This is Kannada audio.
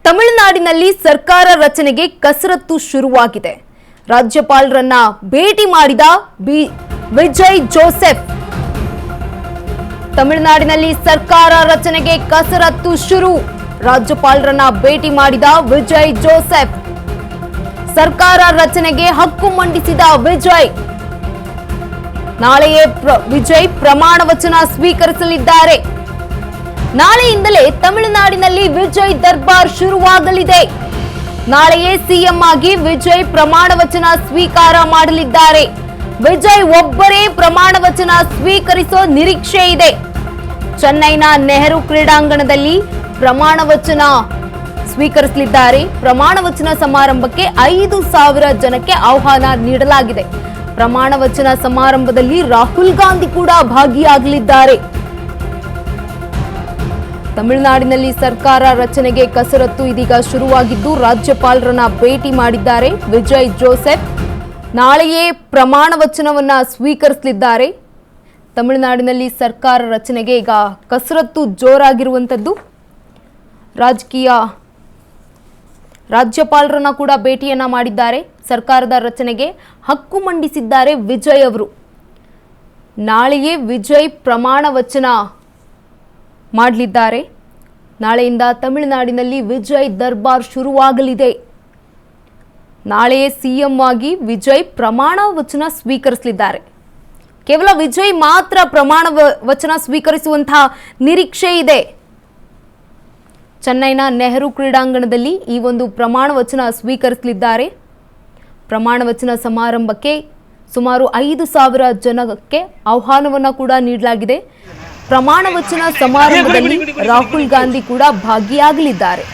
ತಮಿಳುನಾಡಿನಲ್ಲಿ ಸರ್ಕಾರ ರಚನೆಗೆ ಕಸರತ್ತು ಶುರುವಾಗಿದೆ. ರಾಜ್ಯಪಾಲರನ್ನ ಭೇಟಿ ಮಾಡಿದ ವಿಜಯ್ ಜೋಸೆಫ್. ತಮಿಳುನಾಡಿನಲ್ಲಿ ಸರ್ಕಾರ ರಚನೆಗೆ ಕಸರತ್ತು ಶುರು. ರಾಜ್ಯಪಾಲರನ್ನ ಭೇಟಿ ಮಾಡಿದ ವಿಜಯ್ ಜೋಸೆಫ್. ಸರ್ಕಾರ ರಚನೆಗೆ ಹಕ್ಕು ಮಂಡಿಸಿದ ವಿಜಯ್. ನಾಳೆಯೇ ವಿಜಯ್ ಪ್ರಮಾಣ ವಚನ ಸ್ವೀಕರಿಸಲಿದ್ದಾರೆ. ನಾಳೆಯಿಂದಲೇ ತಮಿಳುನಾಡಿನಲ್ಲಿ ವಿಜಯ್ ದರ್ಬಾರ್ ಶುರುವಾಗಲಿದೆ. ನಾಳೆಯೇ ಸಿಎಂ ಆಗಿ ವಿಜಯ್ ಪ್ರಮಾಣ ವಚನ ಸ್ವೀಕಾರ ಮಾಡಲಿದ್ದಾರೆ. ವಿಜಯ್ ಒಬ್ಬರೇ ಪ್ರಮಾಣ ವಚನ ಸ್ವೀಕರಿಸೋ ನಿರೀಕ್ಷೆ ಇದೆ. ಚೆನ್ನೈನ ನೆಹರು ಕ್ರೀಡಾಂಗಣದಲ್ಲಿ ಪ್ರಮಾಣ ವಚನ ಸ್ವೀಕರಿಸಲಿದ್ದಾರೆ. ಪ್ರಮಾಣ ವಚನ ಸಮಾರಂಭಕ್ಕೆ 5,000 ಜನಕ್ಕೆ ಆಹ್ವಾನ ನೀಡಲಾಗಿದೆ. ಪ್ರಮಾಣ ವಚನ ಸಮಾರಂಭದಲ್ಲಿ ರಾಹುಲ್ ಗಾಂಧಿ ಕೂಡ ಭಾಗಿಯಾಗಲಿದ್ದಾರೆ. ತಮಿಳುನಾಡಿನಲ್ಲಿ ಸರ್ಕಾರ ರಚನೆಗೆ ಕಸರತ್ತು ಇದೀಗ ಶುರುವಾಗಿದ್ದು ರಾಜ್ಯಪಾಲರನ್ನ ಭೇಟಿ ಮಾಡಿದ್ದಾರೆ ವಿಜಯ್ ಜೋಸೆಫ್. ನಾಳೆಯೇ ಪ್ರಮಾಣ ವಚನವನ್ನ ಸ್ವೀಕರಿಸಲಿದ್ದಾರೆ. ತಮಿಳುನಾಡಿನಲ್ಲಿ ಸರ್ಕಾರ ರಚನೆಗೆ ಈಗ ಕಸರತ್ತು ಜೋರಾಗಿರುವಂಥದ್ದು. ರಾಜ್ಯಪಾಲರನ್ನ ಕೂಡ ಭೇಟಿಯನ್ನ ಮಾಡಿದ್ದಾರೆ. ಸರ್ಕಾರದ ರಚನೆಗೆ ಹಕ್ಕು ಮಂಡಿಸಿದ್ದಾರೆ ವಿಜಯ್ ಅವರು. ನಾಳೆಯೇ ವಿಜಯ್ ಪ್ರಮಾಣ ವಚನ ಮಾಡಲಿದ್ದಾರೆ. ನಾಳೆಯಿಂದ ತಮಿಳುನಾಡಿನಲ್ಲಿ ವಿಜಯ್ ದರ್ಬಾರ್ ಶುರುವಾಗಲಿದೆ. ನಾಳೆಯೇ ಸಿಎಂ ಆಗಿ ವಿಜಯ್ ಪ್ರಮಾಣ ವಚನ ಸ್ವೀಕರಿಸಲಿದ್ದಾರೆ. ಕೇವಲ ವಿಜಯ್ ಮಾತ್ರ ಪ್ರಮಾಣ ವಚನ ಸ್ವೀಕರಿಸುವಂತಹ ನಿರೀಕ್ಷೆ ಇದೆ. ಚೆನ್ನೈನ ನೆಹರು ಕ್ರೀಡಾಂಗಣದಲ್ಲಿ ಈ ಒಂದು ಪ್ರಮಾಣ ವಚನ ಸ್ವೀಕರಿಸಲಿದ್ದಾರೆ. ಪ್ರಮಾಣ ವಚನ ಸಮಾರಂಭಕ್ಕೆ ಸುಮಾರು 5,000 ಜನಕ್ಕೆ ಆಹ್ವಾನವನ್ನು ಕೂಡ ನೀಡಲಾಗಿದೆ. ಪ್ರಮಾಣ ವಚನ ಸಮಾರಂಭದಲ್ಲಿ ರಾಹುಲ್ ಗಾಂಧಿ ಕೂಡ ಭಾಗಿಯಾಗಲಿದ್ದಾರೆ.